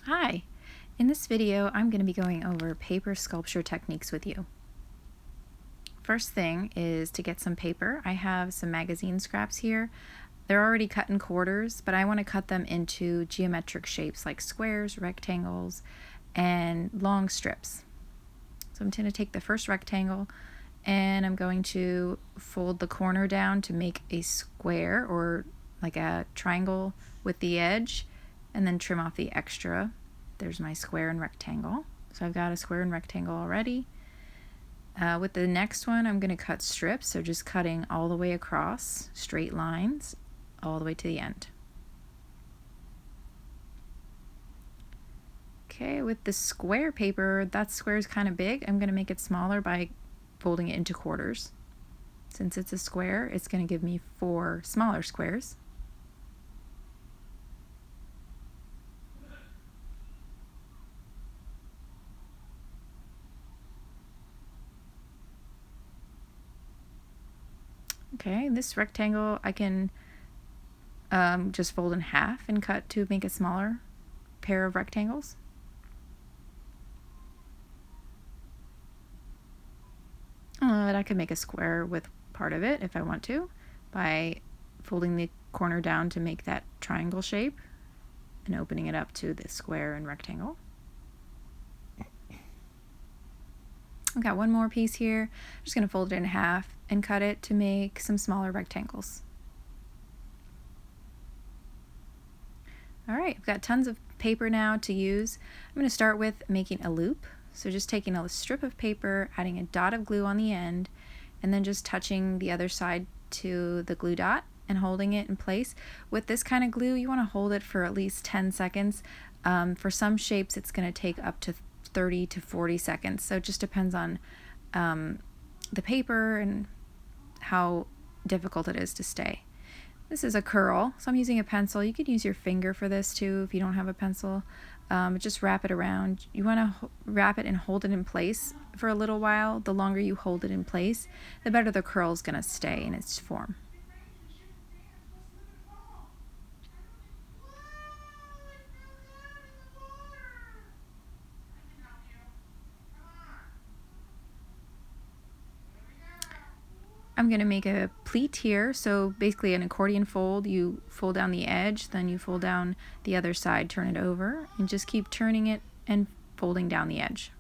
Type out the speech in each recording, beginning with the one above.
Hi! In this video, I'm going to be going over paper sculpture techniques with you. First thing is to get some paper. I have some magazine scraps here. They're already cut in quarters, but I want to cut them into geometric shapes like squares, rectangles, and long strips. So I'm going to take the first rectangle and I'm going to fold the corner down to make a square or like a triangle with the edge, and then trim off the extra. There's my square and rectangle. So I've got a square and rectangle already. With the next one, I'm going to cut strips, so just cutting all the way across, straight lines, all the way to the end. Okay, with the square paper, that square is kind of big. I'm going to make it smaller by folding it into quarters. Since it's a square, it's going to give me 4 smaller squares. Okay, this rectangle I can just fold in half and cut to make a smaller pair of rectangles. I could make a square with part of it if I want to by folding the corner down to make that triangle shape and opening it up to the square and rectangle. I've got one more piece here. I'm just going to fold it in half and cut it to make some smaller rectangles. Alright, I've got tons of paper now to use. I'm going to start with making a loop. So just taking a strip of paper, adding a dot of glue on the end, and then just touching the other side to the glue dot and holding it in place. With this kind of glue, you want to hold it for at least 10 seconds. For some shapes, it's going to take up to 30 to 40 seconds. So it just depends on the paper and how difficult it is to stay. This is a curl, so I'm using a pencil. You could use your finger for this too if you don't have a pencil. Just wrap it around. You want to wrap it and hold it in place for a little while. The longer you hold it in place, the better the curl is going to stay in its form. I'm going to make a pleat here, so basically an accordion fold. You fold down the edge, then you fold down the other side, turn it over, and just keep turning it and folding down the edge.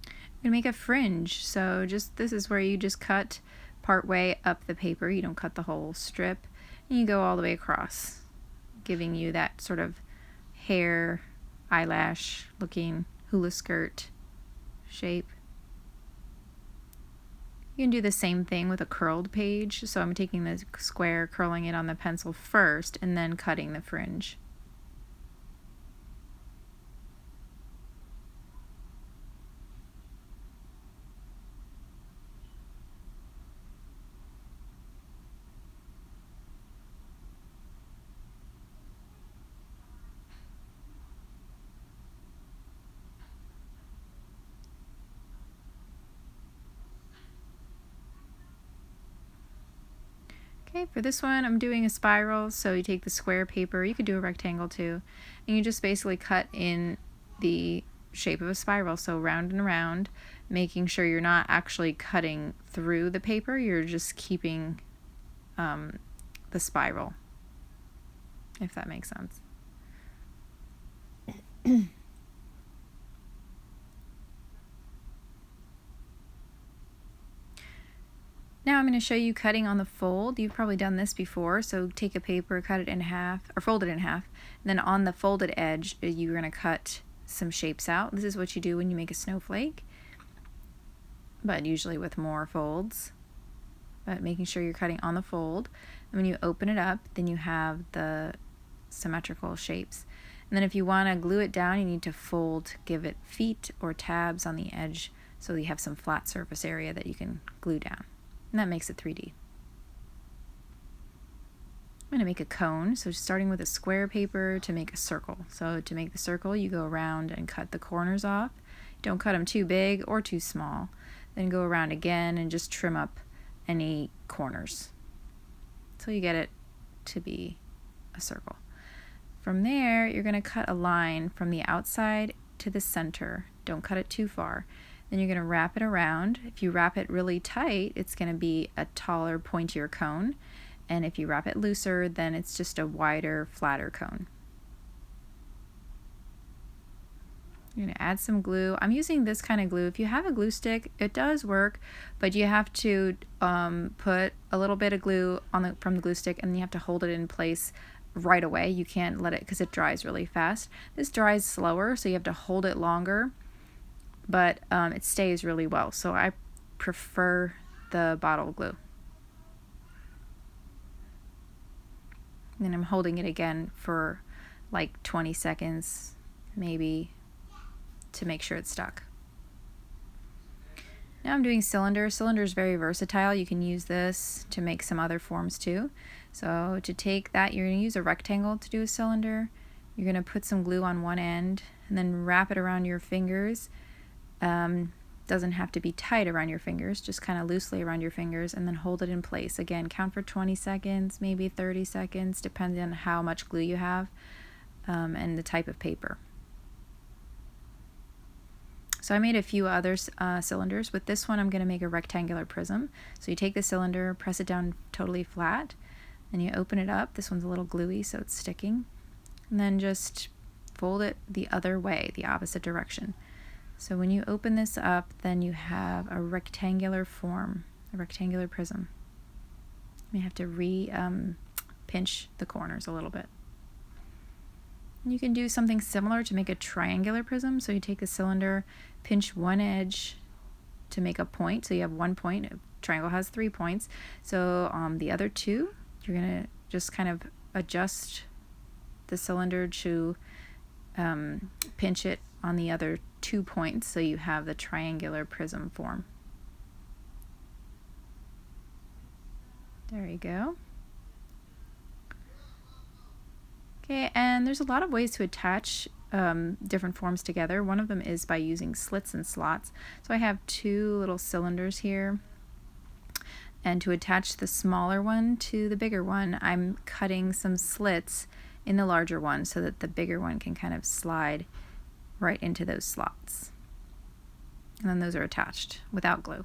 I'm going to make a fringe, so this is where you just cut part way up the paper. You don't cut the whole strip, and you go all the way across, giving you that sort of hair, eyelash looking hula skirt shape. You can do the same thing with a curled page, so I'm taking the square, curling it on the pencil first, and then cutting the fringe. Okay, for this one I'm doing a spiral, so you take the square paper, you could do a rectangle too, and you just basically cut in the shape of a spiral, so round and round, making sure you're not actually cutting through the paper, you're just keeping the spiral, if that makes sense. Now I'm going to show you cutting on the fold. You've probably done this before, so take a paper, cut it in half, or fold it in half, and then on the folded edge you're going to cut some shapes out. This is what you do when you make a snowflake, but usually with more folds. But making sure you're cutting on the fold, and when you open it up, then you have the symmetrical shapes. And then if you want to glue it down, you need to fold, give it feet or tabs on the edge so you have some flat surface area that you can glue down. And that makes it 3D. I'm going to make a cone, so starting with a square paper to make a circle. So to make the circle, you go around and cut the corners off. Don't cut them too big or too small. Then go around again and just trim up any corners until you get it to be a circle. From there, you're going to cut a line from the outside to the center. Don't cut it too far. Then you're going to wrap it around. If you wrap it really tight, it's going to be a taller, pointier cone. And if you wrap it looser, then it's just a wider, flatter cone. You're going to add some glue. I'm using this kind of glue. If you have a glue stick, it does work, but you have to put a little bit of glue on from the glue stick, and you have to hold it in place right away. You can't let it, because it dries really fast. This dries slower, so you have to hold it longer, but it stays really well. So I prefer the bottle glue. And then I'm holding it again for like 20 seconds, maybe, to make sure it's stuck. Now I'm doing cylinder. Cylinder is very versatile. You can use this to make some other forms too. So to take that, you're going to use a rectangle to do a cylinder. You're going to put some glue on one end and then wrap it around your fingers. Doesn't have to be tight around your fingers, just kind of loosely around your fingers, and then hold it in place. Again, count for 20 seconds, maybe 30 seconds, depending on how much glue you have and the type of paper. So I made a few other cylinders. With this one, I'm going to make a rectangular prism. So you take the cylinder, press it down totally flat, then you open it up. This one's a little gluey, so it's sticking. And then just fold it the other way, the opposite direction. So when you open this up, then you have a rectangular form, a rectangular prism. You have to pinch the corners a little bit. And you can do something similar to make a triangular prism. So you take the cylinder, pinch one edge to make a point. So you have 1 point. A triangle has 3 points. So the other two, you're going to just kind of adjust the cylinder to pinch it on the other 2 points, so you have the triangular prism form. There you go. Okay, and there's a lot of ways to attach different forms together. One of them is by using slits and slots. So I have 2 little cylinders here, and to attach the smaller one to the bigger one, I'm cutting some slits in the larger one so that the bigger one can kind of slide right into those slots. And then those are attached without glue.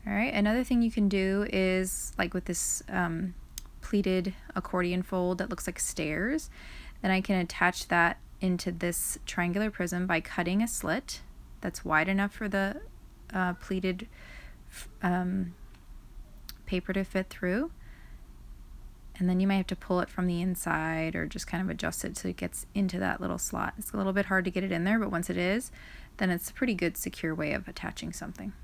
All right, another thing you can do is, like with this pleated accordion fold that looks like stairs, then I can attach that into this triangular prism by cutting a slit that's wide enough for the pleated paper to fit through. And then you might have to pull it from the inside or just kind of adjust it so it gets into that little slot. It's a little bit hard to get it in there, but once it is, then it's a pretty good secure way of attaching something.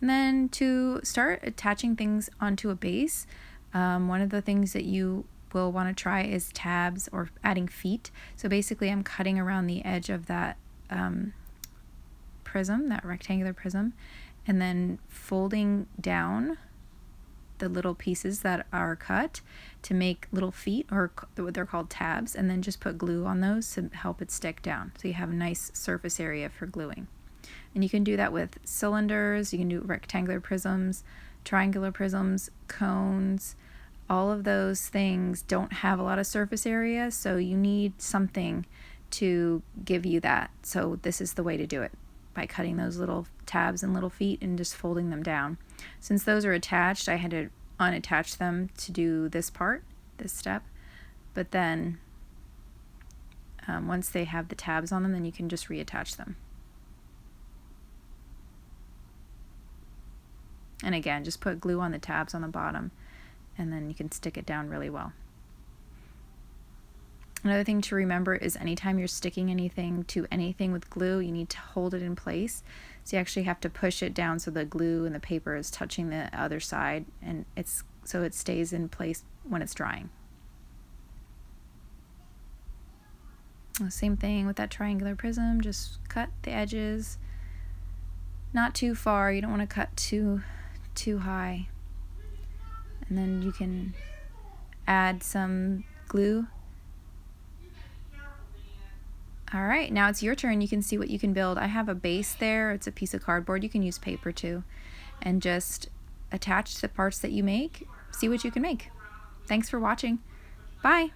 And then to start attaching things onto a base, one of the things that you will want to try is tabs or adding feet. So basically I'm cutting around the edge of that prism, that rectangular prism, and then folding down the little pieces that are cut to make little feet, or what they're called tabs, and then just put glue on those to help it stick down. So you have a nice surface area for gluing. And you can do that with cylinders, you can do rectangular prisms, triangular prisms, cones. All of those things don't have a lot of surface area, so you need something to give you that. So this is the way to do it, by cutting those little tabs and little feet and just folding them down. Since those are attached, I had to unattach them to do this part, this step. But then once they have the tabs on them, then you can just reattach them. And again, just put glue on the tabs on the bottom, and then you can stick it down really well. Another thing to remember is anytime you're sticking anything to anything with glue, you need to hold it in place. So you actually have to push it down so the glue and the paper is touching the other side, and so it stays in place when it's drying. Same thing with that triangular prism, just cut the edges. not too far. You don't want to cut too high. And then you can add some glue. Alright, now it's your turn. You can see what you can build. I have a base there. It's a piece of cardboard. You can use paper too. And just attach the parts that you make. See what you can make. Thanks for watching. Bye!